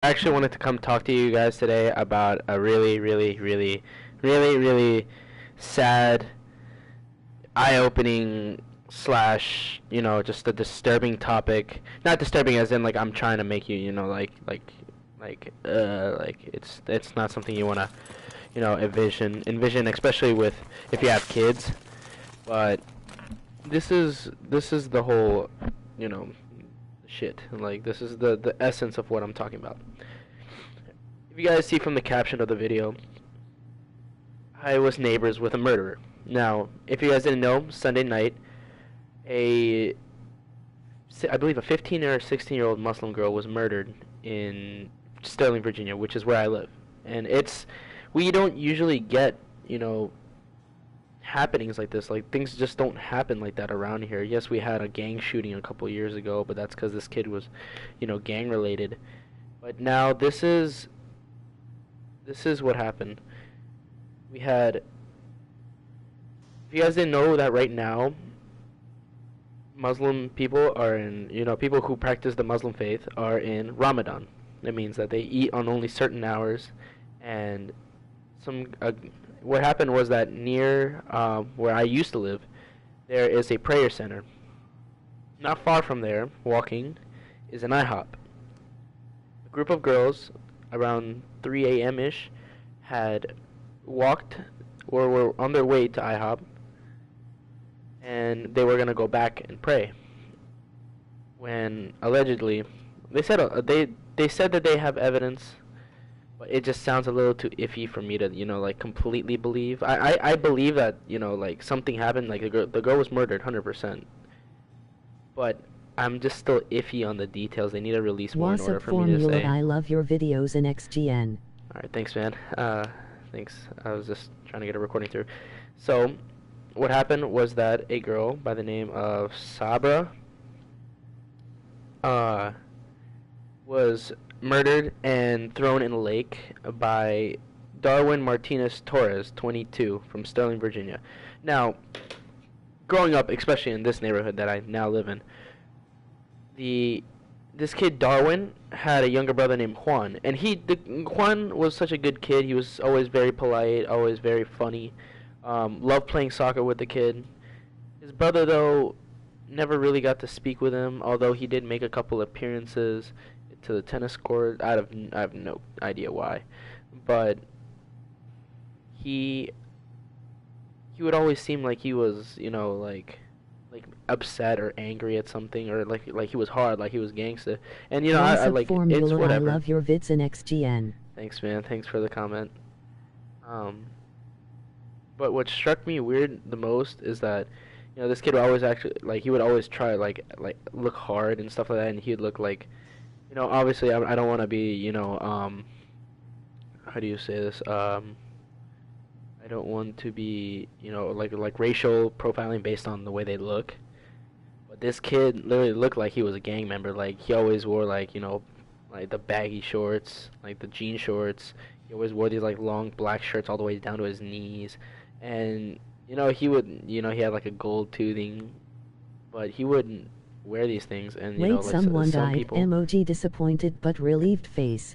I actually wanted to come talk to you guys today about a really sad, eye-opening slash, just a disturbing topic. Not disturbing as in like I'm trying to make you, like it's not something you wanna, envision, especially with if you have kids. But this is the whole, you know, shit. Like this is the essence of what I'm talking about. If you guys see from the caption of the video, I was neighbors with a murderer. Now, if you guys didn't know, Sunday night, I believe a 15 or 16-year-old Muslim girl was murdered in Sterling, Virginia, which is where I live. And we don't usually get, happenings like this. Like, things just don't happen like that around here. Yes, we had a gang shooting a couple years ago, but that's because this kid was, gang related. But now this is what happened. We had, if you guys didn't know that right now, Muslim people are in, people who practice the Muslim faith are in Ramadan. That means that they eat on only certain hours, and what happened was that near where I used to live, there is a prayer center. Not far from there, walking, is an IHOP. A group of girls, around 3 a.m. ish, had walked or were on their way to IHOP, and they were gonna go back and pray. When allegedly, they said they said that they have evidence, but it just sounds a little too iffy for me to like completely believe. I believe that like something happened, like the girl was murdered 100%, but I'm just still iffy on the details. They need to release more in order for me to say. I love your videos in XGN. Alright, thanks, man. Thanks. I was just trying to get a recording through. So, what happened was that a girl by the name of Sabra was murdered and thrown in a lake by Darwin Martinez Torres, 22, from Sterling, Virginia. Now, growing up, especially in this neighborhood that I now live in, this kid Darwin had a younger brother named Juan, and Juan was such a good kid. He was always very polite, always very funny. Loved playing soccer with the kid. His brother, though, never really got to speak with him, although he did make a couple appearances to the tennis court. I have no idea why, but he would always seem like he was, like upset or angry at something, or like he was hard, like he was gangsta. And I like it's whatever. I love your vids in XGN. Thanks, man. Thanks for the comment. But what struck me weird the most is that this kid would always actually, like, he would always try like look hard and stuff like that, and he'd look like, obviously I don't want to be, how do you say this, I don't want to be, like racial profiling based on the way they look. But this kid literally looked like he was a gang member. Like, he always wore, like, like the baggy shorts, like the jean shorts. He always wore these, like, long black shirts all the way down to his knees. And, he would, he had, like, a gold toothing. But he wouldn't wear these things. And, Wait, like, someone some died. people... Emoji disappointed but relieved face.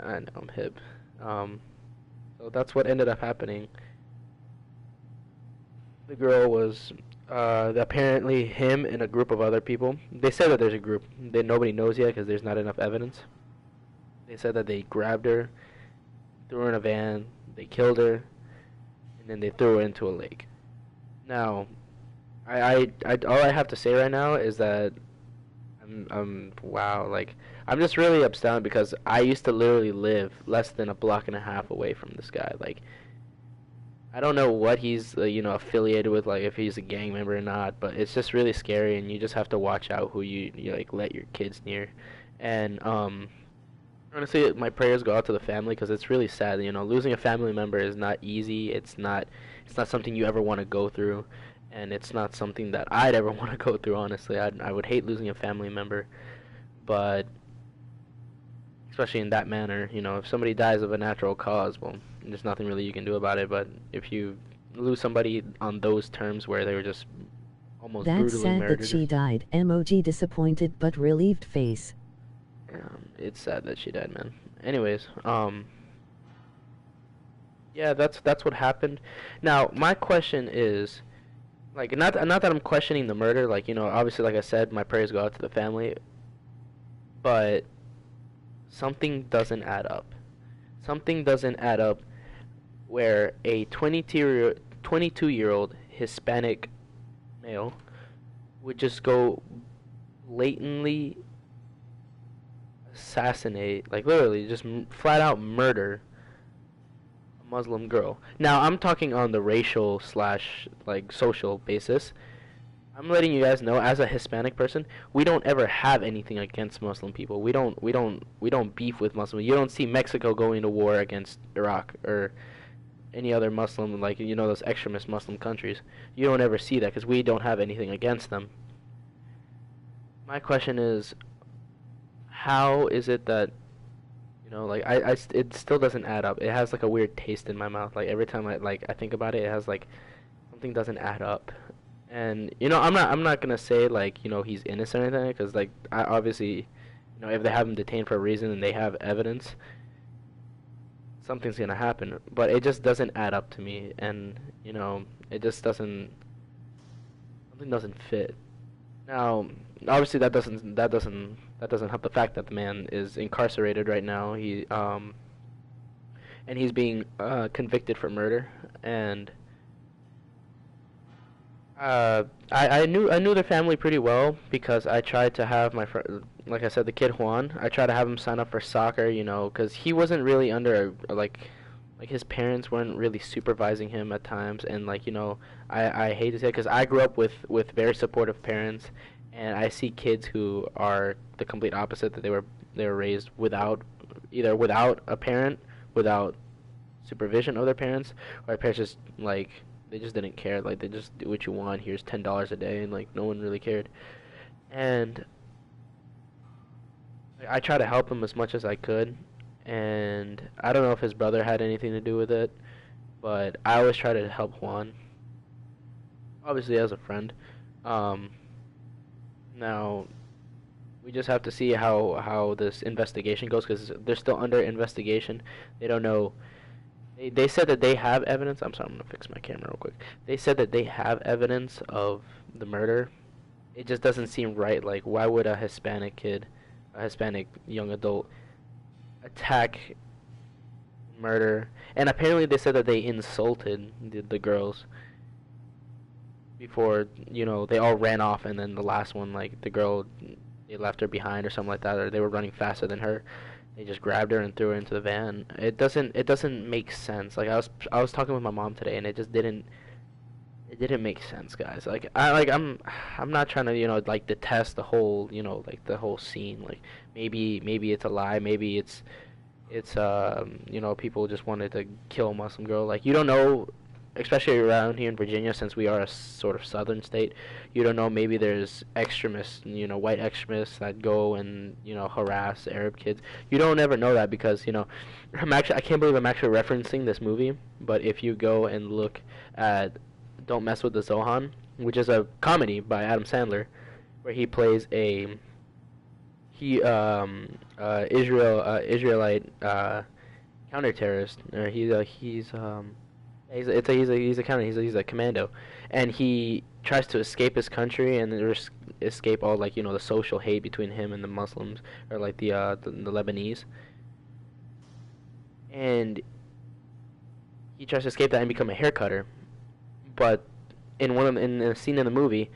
I know, I'm hip. So that's what ended up happening. The girl was apparently him and a group of other people. They said that there's a group that nobody knows yet because there's not enough evidence. They said that they grabbed her, threw her in a van, they killed her, and then they threw her into a lake. Now, I all I have to say right now is that wow, like, I'm just really upset because I used to literally live less than a block and a half away from this guy. Like, I don't know what he's, affiliated with, like, if he's a gang member or not, but it's just really scary, and you just have to watch out who you like, let your kids near. And, honestly, my prayers go out to the family because it's really sad. Losing a family member is not easy. It's not something you ever want to go through. And it's not something that I'd ever want to go through, honestly. I would hate losing a family member. But, especially in that manner, if somebody dies of a natural cause, well, there's nothing really you can do about it. But if you lose somebody on those terms where they were just almost That's brutally sad murdered. that she died. Emoji disappointed but relieved face. It's sad that she died, man. Anyways, yeah, that's what happened. Now, my question is, like, not that I'm questioning the murder, like, obviously, like I said, my prayers go out to the family, but something doesn't add up. Something doesn't add up where a 22-year-old Hispanic male would just go blatantly assassinate, like literally just flat out murder a Muslim girl. Now, I'm talking on the racial slash like social basis. I'm letting you guys know, as a Hispanic person, we don't ever have anything against Muslim people. We don't beef with Muslims. You don't see Mexico going to war against Iraq or any other Muslim, like, those extremist Muslim countries. You don't ever see that because we don't have anything against them. My question is, how is it that, like, it still doesn't add up. It has like a weird taste in my mouth. Like every time I think about it, it has like something doesn't add up. And I'm not gonna say like he's innocent or anything, because like I obviously, if they have him detained for a reason and they have evidence, something's gonna happen. But it just doesn't add up to me, and it just doesn't. Something doesn't fit. Now, obviously that doesn't help the fact that the man is incarcerated right now. And he's being convicted for murder. And I knew their family pretty well, because I tried to have my friend, like I said, the kid Juan. I tried to have him sign up for soccer, because he wasn't really under like his parents weren't really supervising him at times. And like I hate to say it, because I grew up with very supportive parents, and I see kids who are the complete opposite, that they were raised without a parent, without supervision of their parents, or their parents just like they just didn't care, like they just do what you want. Here's $10 a day, and like no one really cared. And I try to help him as much as I could, and I don't know if his brother had anything to do with it, but I always try to help Juan, obviously as a friend. Now we just have to see how this investigation goes, because they're still under investigation. They don't know. They said that they have evidence. I'm sorry, I'm gonna fix my camera real quick. They said that they have evidence of the murder. It just doesn't seem right. Like, why would a Hispanic young adult attack, murder? And apparently they said that they insulted the girls before, they all ran off, and then the last one, like the girl, they left her behind or something like that, or they were running faster than her. They just grabbed her and threw her into the van. It doesn't make sense. Like I was talking with my mom today, and it didn't make sense, guys. Like I'm not trying to like detest the whole like the whole scene. Like maybe it's a lie. Maybe it's people just wanted to kill a Muslim girl. Like, you don't know, especially around here in Virginia, since we are a sort of southern state. You don't know, maybe there's extremists, white extremists that go and harass Arab kids. You don't ever know that, because I can't believe I'm actually referencing this movie. But if you go and look at Don't Mess with the Zohan, which is a comedy by Adam Sandler, where he plays Israelite counter-terrorist. He's a counter. He's a commando, and he tries to escape his country and escape all, like, the social hate between him and the Muslims, or like the Lebanese. And he tries to escape that and become a hair cutter. But in a scene in the movie,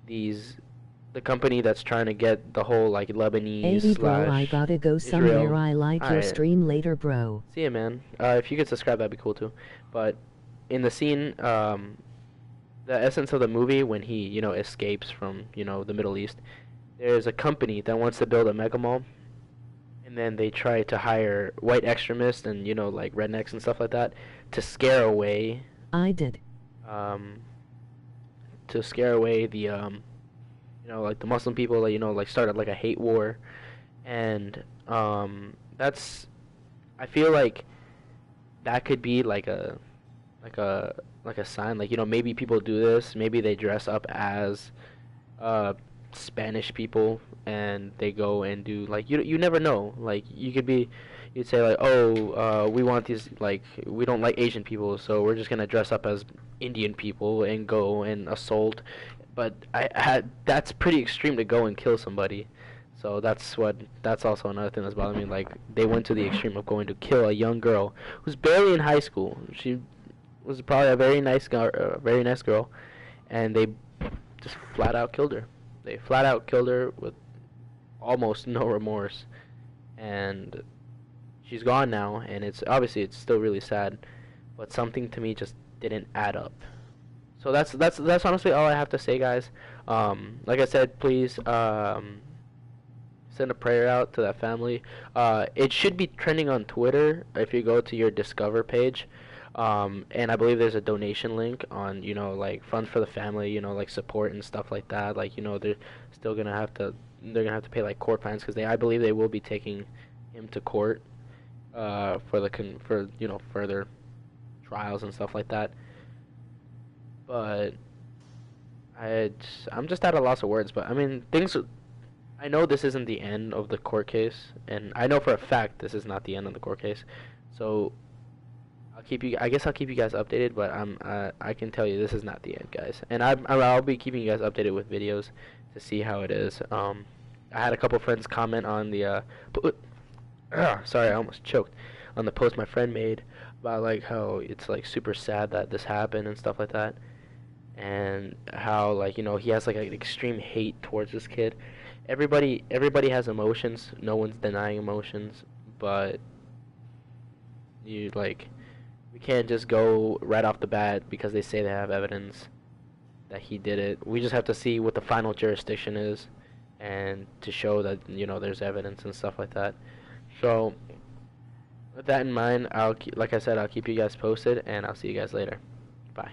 the company that's trying to get the whole, like, Lebanese Hey bro, slash I gotta go somewhere. Israel. I like your Alright. stream later, bro. See ya, man. If you could subscribe, that'd be cool too. But in the scene, the essence of the movie, when he, escapes from, the Middle East, there's a company that wants to build a mega mall, and then they try to hire white extremists and, like rednecks and stuff like that, to scare away, I did. um, the, like the Muslim people, like, like started like a hate war. And, that's, I feel like that could be like a sign, like, maybe people do this, maybe they dress up as Spanish people, and they go and do like you never know. Like you'd say like, oh, we want these, like, we don't like Asian people, so we're just gonna dress up as Indian people and go and assault. But I had that's pretty extreme to go and kill somebody. So that's also another thing that's bothering me. Like they went to the extreme of going to kill a young girl who's barely in high school. She was probably very nice girl, and they just flat out killed her. They flat out killed her with almost no remorse, and she's gone now. And it's still really sad, but something to me just didn't add up. So that's honestly all I have to say, guys. Like I said, please send a prayer out to that family. It should be trending on Twitter if you go to your Discover page. And I believe there's a donation link on, like funds for the family, like support and stuff like that. Like, they're still gonna have to, pay like court fines because I believe they will be taking him to court, for further trials and stuff like that. But I'm just at a loss of words. But I mean, I know this isn't the end of the court case, and I know for a fact this is not the end of the court case. So I guess I'll keep you guys updated, but I can tell you this is not the end, guys. And I'll be keeping you guys updated with videos to see how it is. I had a couple friends comment on the sorry, I almost choked, on the post my friend made about like how it's like super sad that this happened and stuff like that, and how like he has like an extreme hate towards this kid. Everybody has emotions. No one's denying emotions, but we can't just go right off the bat because they say they have evidence that he did it. We just have to see what the final jurisdiction is, and to show that there's evidence and stuff like that. So with that in mind, like I said, I'll keep you guys posted, and I'll see you guys later. Bye.